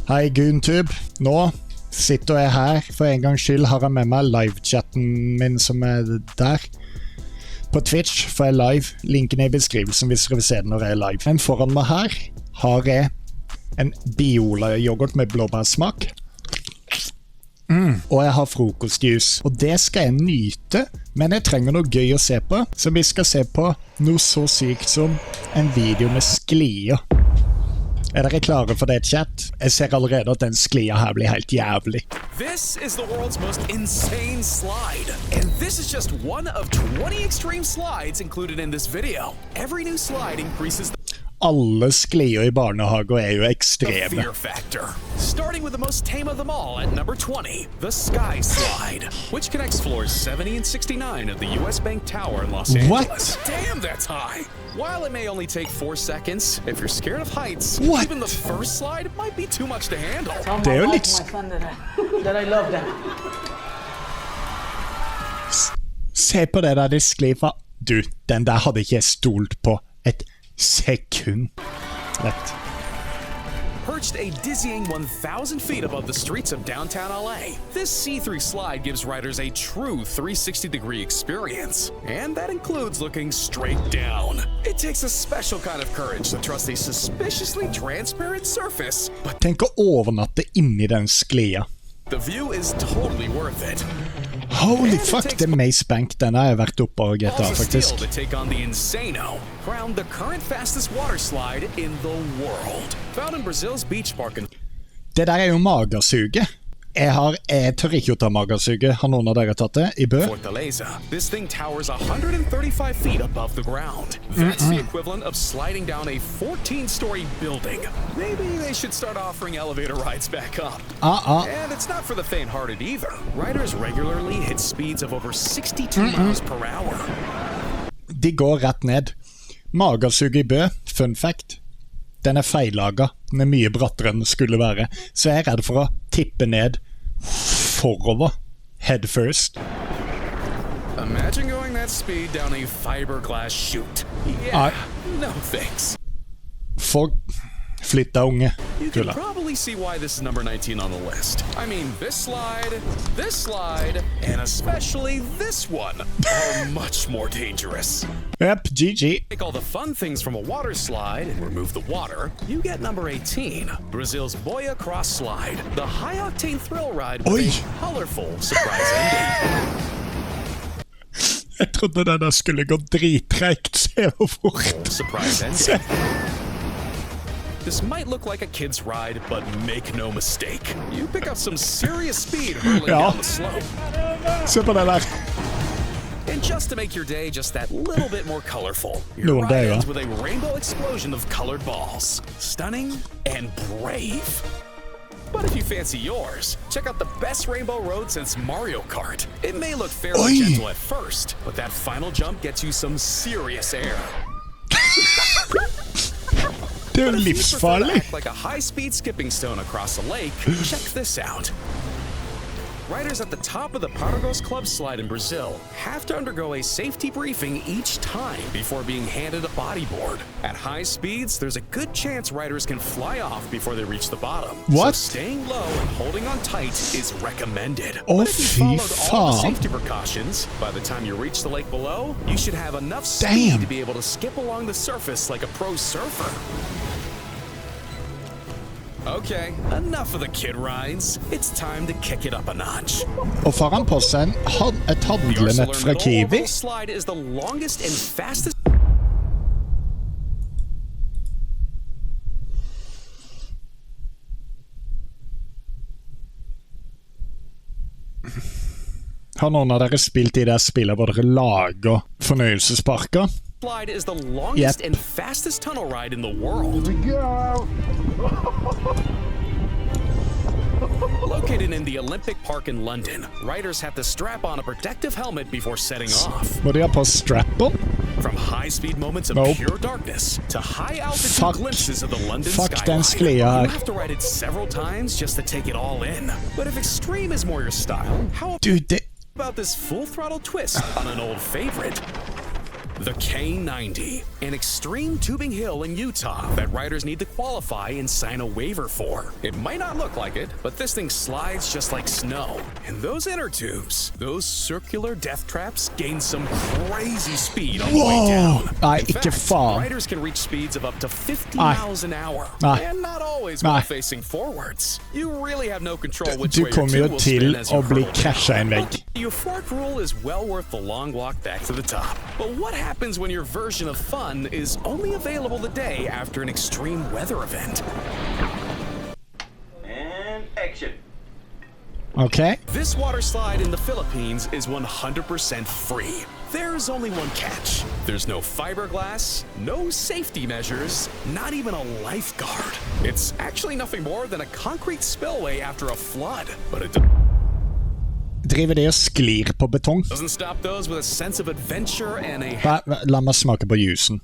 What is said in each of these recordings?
Hei Guntube, nå sitter jeg her. For en gangs skyld har jeg med meg live-chatten min som der. På Twitch, for jeg live. Linken i beskrivelsen hvis dere vil se den når jeg live. Men foran meg her har jeg en Biola-yoghurt med blåbærsmak. Og jeg har frokostjus. Og det skal jeg nyte, men jeg trenger noe gøy å se på. Så vi skal se på noe så sykt som en video med Sklier. Dere klare for det, chat? Jeg ser allerede at den Sklier her blir helt jævlig. This is the world's most insane slide. And this is just one of 20 extreme slides included in this video. Every new slide increases Alle Sklier i barnehager jo ekstreme. the fear factor. Starting with the most tame of them all at number 20, the Sky Slide, which connects floors 70 and 69 of the US Bank Tower in Los Angeles. Damn, that's high! While it may only take 4 seconds, if you're scared of heights, even the first slide might be too much to handle. Det jo litt... That I love that. Se på det der det sklir fra... Du, den der hadde ikke jeg stolt på et sekund. Lett. Perched a dizzying 1,000 feet above the streets of downtown LA, this see-through slide gives riders a true 360-degree experience. And that includes looking straight down. It takes a special kind of courage to trust a suspiciously transparent surface. But tenk å overnatte inni den Sklier. The view is totally worth it. Holy fuck, det Maze Bank, den har jeg vært oppe og GTA faktisk. To take on the Insano, crowned the current fastest water slide in the world. Found in Brazil's beach park. Det der jo magersuget. Jeg tør ikke å ta magersuget. Har noen av dere tatt det i Bø? Fortaleza. This thing towers 135 feet above the ground. That's the equivalent of sliding down a 14-story building. Maybe they should start offering elevator rides back up. And it's not for the faint-hearted either. Riders regularly hit speeds of over 62 miles per hour. De går rett ned. Magersuget i Bø, fun fact. Den feillaget. Den mye brattere enn den skulle være. Så jeg redd for å tippe ned forover. Head first. Imagine going that speed down a fiberglass chute. Yeah, no thanks. For flytt deg, unge. You can probably see why this is number 19 on the list. I mean, this slide, and especially this one are much more dangerous. Yep, GG. Take all the fun things from a water slide and remove the water, you get number 18, Brazil's Boia Cross Slide, the high-octane thrill ride with a colorful surprise ending. Jeg trodde den der skulle gå drittrækt, se hvor fort. Surprise ending. This might look like a kid's ride, but make no mistake. You pick up some serious speed hurling down the slope. Se på det der. And just to make your day just that little bit more colorful, your ride ends with a rainbow explosion of colored balls. Stunning and brave. But if you fancy yours, check out the best rainbow road since Mario Kart. It may look fairly gentle at first, but that final jump gets you some serious air. Det jo livsfarlig. Like a high-speed skipping stone across a lake, check this out. Riders at the top of the Paragos Club slide in Brazil have to undergo a safety briefing each time before being handed a bodyboard. At high speeds, there's a good chance riders can fly off before they reach the bottom. What? So staying low and holding on tight is recommended. Oh, but if you followed all the safety precautions, by the time you reach the lake below, you should have enough speed to be able to skip along the surface like a pro surfer. Okay, enough of the kid rides. It's time to kick it up a notch. Og foran på seg et handlenett fra Kiwi. Slide is the longest and fastest. Har noen av dere spilt i det spillet hvor dere lager fornøyelsesparker? Slide is the longest and fastest tunnel ride in the world. Here we go. Located in the Olympic Park in London, riders have to strap on a protective helmet before setting off. Må de ha på strap-on? From high-speed moments of pure darkness to high-altitude glimpses of the London skyline, you have to ride it several times just to take it all in. But if extreme is more your style, how about this full-throttle twist on an old favorite? The K90, an extreme tubing hill in Utah that riders need to qualify and sign a waiver for. It might not look like it, but this thing slides just like snow. And those inner tubes, those circular death traps, gain some crazy speed on the way down. In fact, riders can reach speeds of up to 50 miles an hour. And not always while facing forwards. You really have no control which way your tube will spin as you hurtle down. The euphoric rule is well worth the long walk back to the top. But what happens when your version of fun is only available the day after an extreme weather event? And action. Okay. This water slide in the Philippines is 100% free. There's only one catch. There's no fiberglass, no safety measures, not even a lifeguard. It's actually nothing more than a concrete spillway after a flood. But it Driver det og sklir på betong? doesn't stop those with a sense of adventure and a La meg smake på jusen.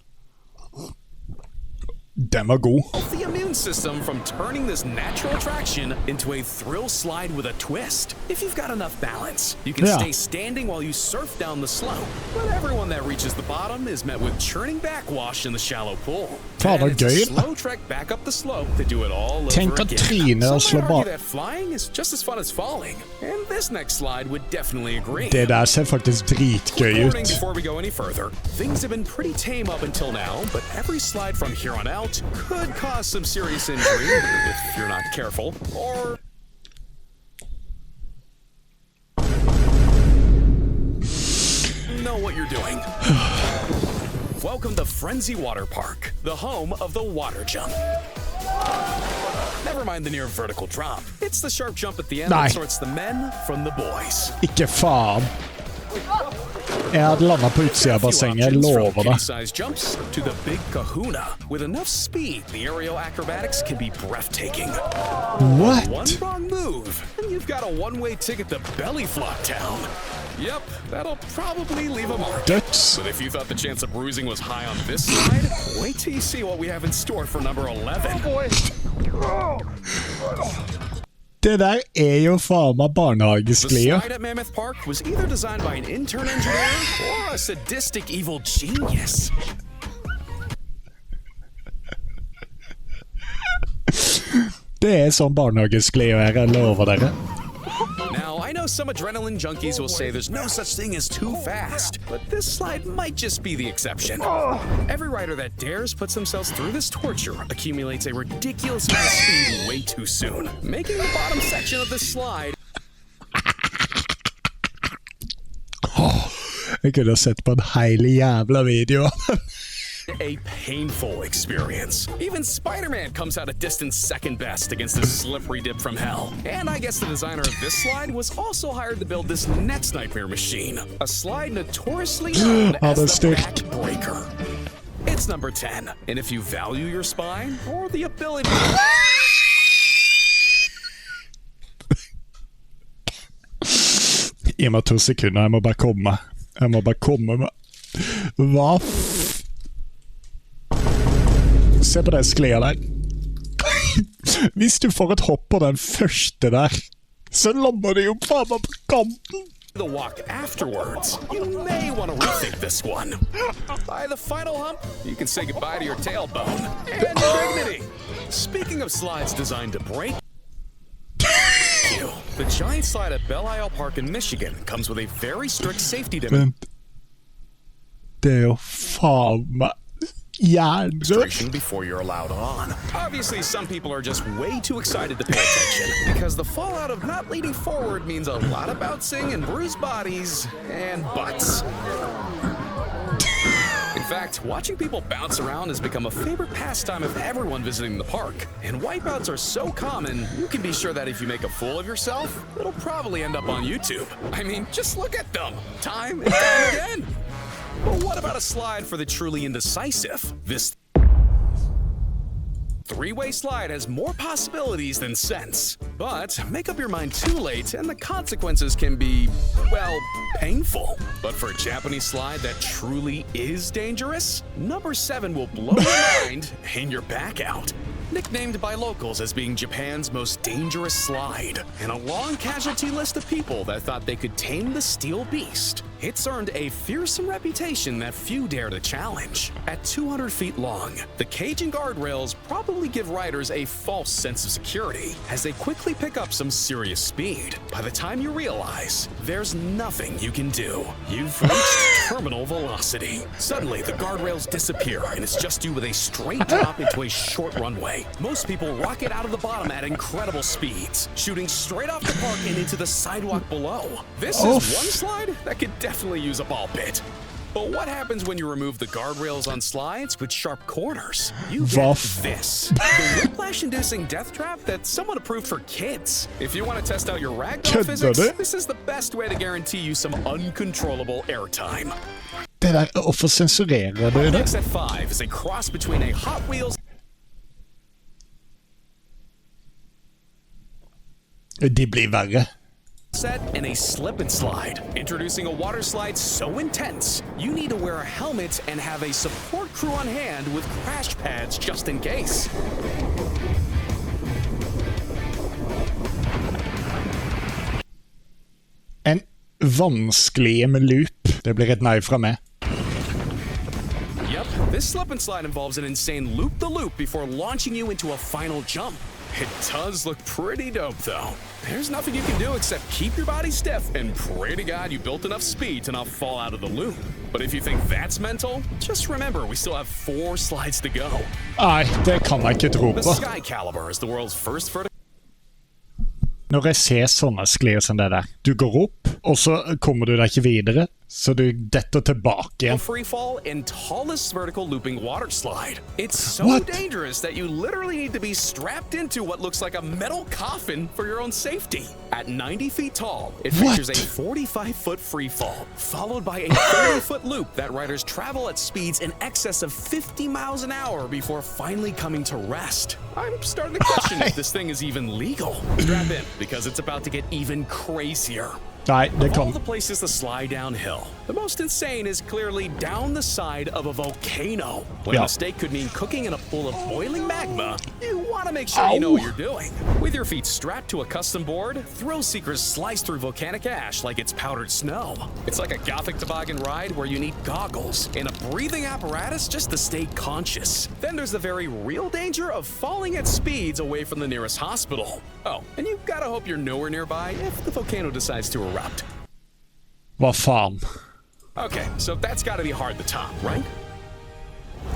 Den var god. healthy immune system from turning this natural attraction into a thrill slide with a twist. If you've got enough balance, you can stay standing while you surf down the slope. But everyone that reaches the bottom is met with churning backwash in the shallow pool. Fan, And det it's er a gøy. slow trek back up the slope to do it all over Tenk at again. Trine Some slår might argue bak. that flying is just as fun as falling, and this next slide would definitely agree. Det der ser faktisk dritgøy Warning ut. before we go any further. Things have been pretty tame up until now, but every slide from here on out could cause some serious injury if you're not careful, or know what you're doing. Welcome to Frenzy Water Park, the home of the water jump. Never mind the near vertical drop. It's the sharp jump at the end that sorts the men from the boys. Ikke faen. Jeg hadde landet på utsida av bassenget, jeg lover det. Size jumps to the big kahuna. With enough speed, the aerial acrobatics can be breathtaking. What? One wrong move, and you've got a one-way ticket to belly flop town. Yep, that'll probably leave a mark. Døds. But if you thought the chance of bruising was high on this slide, wait till you see what we have in store for number 11. Det der er jo faen meg The barnehagesklier. slide at Mammoth Park was either designed by an intern engineer or a sadistic evil genius. Det er sånn barnehagesklier her, jeg lover dere. Now, I know some adrenaline junkies will say there's no such thing as too fast, but this slide might just be the exception. Every rider that dares puts themselves through this torture accumulates a ridiculous amount of speed way too soon, making the bottom section of this slide Jeg kunne ha sett på en hele jævla video. a painful experience. Even Spider-Man comes out a distant second best against this slippery dip from hell. And I guess the designer of this slide was also hired to build this next nightmare machine, a slide notoriously known as the backbreaker. It's number 10, and if you value your spine or the ability Gi meg 2 sekunder, jeg må bare komme. Hva Se på det sklier der. Hvis du får et hopp på den første der, så lander du jo faen meg på kanten. the walk afterwards, you may want to rethink this one. By the final hump, you can say goodbye to your tailbone and your dignity. Speaking of slides designed to break you, the giant slide at Belle Isle Park in Michigan comes with a very strict safety Det er jo faen meg demonstration before you're allowed on. Obviously, some people are just way too excited to pay attention because the fallout of not leaning forward means a lot of bouncing and bruised bodies and butts. In fact, watching people bounce around has become a favorite pastime of everyone visiting the park. And wipeouts are so common, you can be sure that if you make a fool of yourself, it'll probably end up on YouTube. I mean, just look at them, time and time again. But what about a slide for the truly indecisive? This three-way slide has more possibilities than sense. But make up your mind too late and the consequences can be, well, painful. But for a Japanese slide that truly is dangerous, number 7 will blow your mind and your back out. Nicknamed by locals as being Japan's most dangerous slide, and a long casualty list of people that thought they could tame the steel beast. It's earned a fearsome reputation that few dare to challenge. At 200 feet long, the cage and guardrails probably give riders a false sense of security as they quickly pick up some serious speed. By the time you realize, there's nothing you can do. You've reached terminal velocity. Suddenly, the guardrails disappear and it's just you with a straight drop into a short runway. Most people rocket out of the bottom at incredible speeds, shooting straight off the park and into the sidewalk below. This is one slide that could definitely use a ball pit. But what happens when you remove the guardrails on slides with sharp corners? You get this. The whiplash-inducing death trap that's somewhat approved for kids. If you want to test out your ragdoll physics, this is the best way to guarantee you some uncontrollable airtime. Det der, hvorfor sensurerer du det? Next at 5 is a cross between a Hot Wheels De blir verre. set and a slip and slide. Introducing a water slide so intense, you need to wear a helmet and have a support crew on hand with crash pads just in case. En vanskelig med loop. Det blir et nei fra meg. Yep, this slip and slide involves an insane loop-the-loop before launching you into a final jump. It does look pretty dope, though. There's nothing you can do except keep your body stiff and pray to God you built enough speed to not fall out of the loop. But if you think that's mental, just remember we still have 4 slides to go. Nei, det kan jeg ikke tro The på. Skyscraper is the world's first vertical. Når jeg ser sånne sklier som det der, du går opp, og så kommer du deg ikke videre, så du detter tilbake igjen. Free fall and tallest vertical looping water slide. It's so dangerous that you literally need to be strapped into what looks like a metal coffin for your own safety. At 90 feet tall, it features a 45-foot free fall, followed by a 30-foot loop that riders travel at speeds in excess of 50 miles an hour before finally coming to rest. I'm starting to question if this thing is even legal. Strap in, because it's about to get even crazier. Nei, det Of kan... all the places to slide downhill, the most insane is clearly down the side of a volcano. When a mistake could mean cooking in a pool of boiling magma, you want to make sure you know what you're doing. With your feet strapped to a custom board, thrill seekers slice through volcanic ash like it's powdered snow. It's like a gothic toboggan ride where you need goggles and a breathing apparatus just to stay conscious. Then there's the very real danger of falling at speeds away from the nearest hospital. Oh, and you gotta hope you're nowhere nearby if the volcano decides to erupt. Hva faen? Okay, so that's gotta be hard to top, right?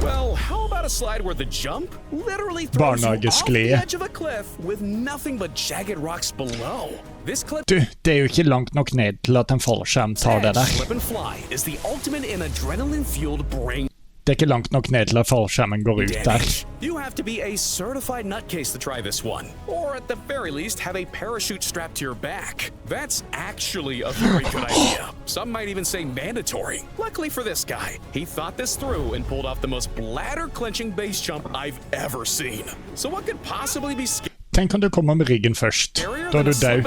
Well, how about a slide where the jump literally throws you off the edge of a cliff with nothing but jagged rocks below? This clip Du, det er jo ikke langt nok ned til at en fallskjerm tar det der. Slip and fly is the ultimate in adrenaline-fueled brain. Det er ikke langt nok ned til at fallskjermen går ut der. You have to be a certified nutcase to try this one, or at the very least have a parachute strapped to your back. That's actually a very good idea. Some might even say mandatory. Luckily for this guy, he thought this through and pulled off the most bladder-clenching base jump I've ever seen. So what could possibly be Tenk om du kommer med ryggen først. Da er du død.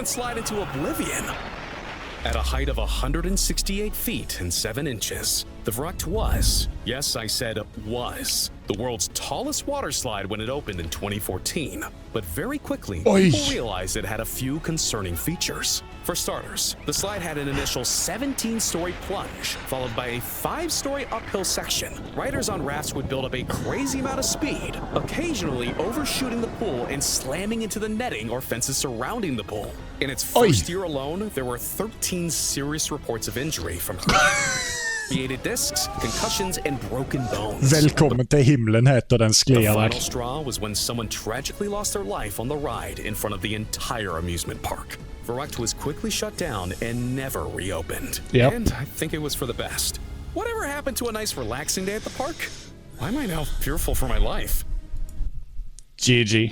At a height of 168 feet and 7 inches, the Verdens was, yes, I said was, the world's tallest water slide when it opened in 2014. But very quickly, people realized it had a few concerning features. For starters, the slide had an initial 17-story plunge, followed by a 5-story uphill section. Riders on rafts would build up a crazy amount of speed, occasionally overshooting the pool and slamming into the netting or fences surrounding the pool. In its first year alone, there were 13 serious reports of injury from created discs, concussions, and broken bones. Velkommen til himmelen, heter den sklia der. The final straw was when someone tragically lost their life on the ride in front of the entire amusement park. Verdens was quickly shut down and never reopened. Yep. And I think it was for the best. Whatever happened to a nice relaxing day at the park? Why am I now fearful for my life? GG.